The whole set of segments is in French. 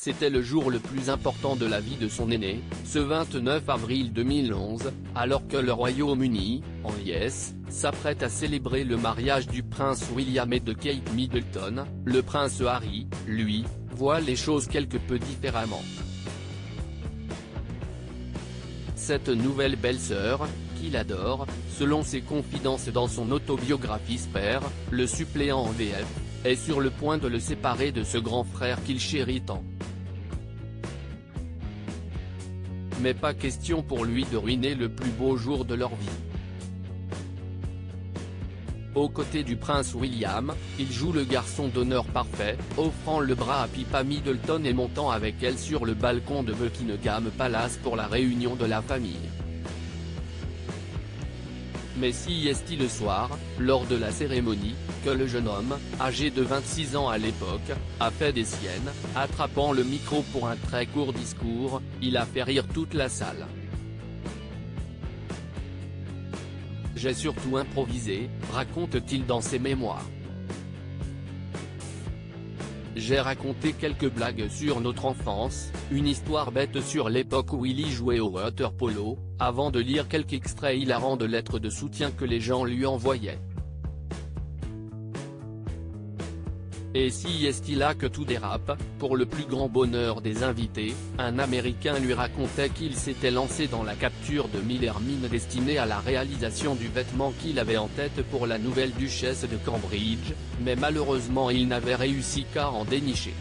c'était le jour le plus important de la vie de son aîné, ce 29 avril 2011, alors que le Royaume-Uni, en liesse, s'apprête à célébrer le mariage du prince William et de Kate Middleton. Le prince Harry, lui, voit les choses quelque peu différemment. Cette nouvelle belle-sœur, qu'il adore, selon ses confidences dans son autobiographie Spare, le suppléant en VF, est sur le point de le séparer de ce grand frère qu'il chérit tant. Mais pas question pour lui de ruiner le plus beau jour de leur vie. Aux côtés du prince William, il joue le garçon d'honneur parfait, offrant le bras à Pippa Middleton et montant avec elle sur le balcon de Buckingham Palace pour la réunion de la famille. Mais si est-il le soir, lors de la cérémonie, que le jeune homme, âgé de 26 ans à l'époque, a fait des siennes, attrapant le micro pour un très court discours, il a fait rire toute la salle. J'ai surtout improvisé, raconte-t-il dans ses mémoires. J'ai raconté quelques blagues sur notre enfance, une histoire bête sur l'époque où Willy jouait au water polo, avant de lire quelques extraits hilarants de lettres de soutien que les gens lui envoyaient. Et si est-il là que tout dérape, pour le plus grand bonheur des invités, un Américain lui racontait qu'il s'était lancé dans la capture de 1000 hermines destinées à la réalisation du vêtement qu'il avait en tête pour la nouvelle duchesse de Cambridge, mais malheureusement il n'avait réussi qu'à en dénicher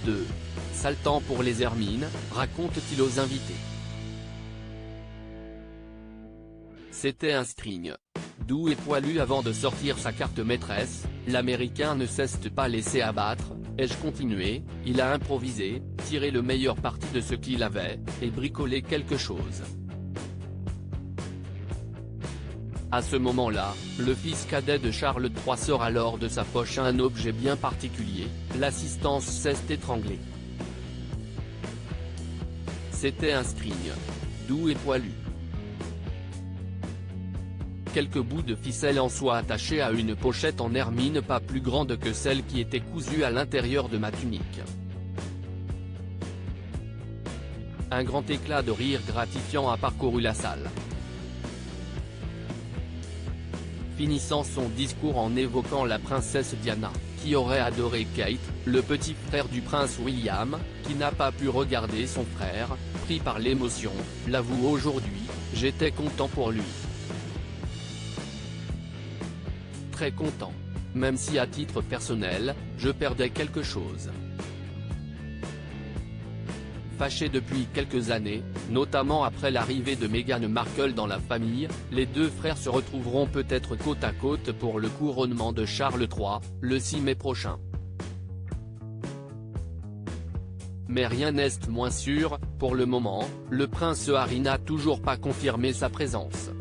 2. Sale temps pour les hermines, raconte-t-il aux invités. C'était un string. Doux et poilu avant de sortir sa carte maîtresse, l'Américain ne cesse de pas laisser abattre, ai-je continué, il a improvisé, tiré le meilleur parti de ce qu'il avait, et bricolé quelque chose. À ce moment-là, le fils cadet de Charles III sort alors de sa poche un objet bien particulier, l'assistance cesse d'étrangler. C'était un string. Doux et poilu. Quelques bouts de ficelle en soie attachés à une pochette en hermine pas plus grande que celle qui était cousue à l'intérieur de ma tunique. Un grand éclat de rire gratifiant a parcouru la salle. Finissant son discours en évoquant la princesse Diana, qui aurait adoré Kate, le petit frère du prince William, qui n'a pas pu regarder son frère, pris par l'émotion, l'avoue aujourd'hui, j'étais content pour lui. Très content. Même si à titre personnel, je perdais quelque chose. Fâchés depuis quelques années, notamment après l'arrivée de Meghan Markle dans la famille, les deux frères se retrouveront peut-être côte à côte pour le couronnement de Charles III, le 6 mai prochain. Mais rien n'est moins sûr, pour le moment, le prince Harry n'a toujours pas confirmé sa présence.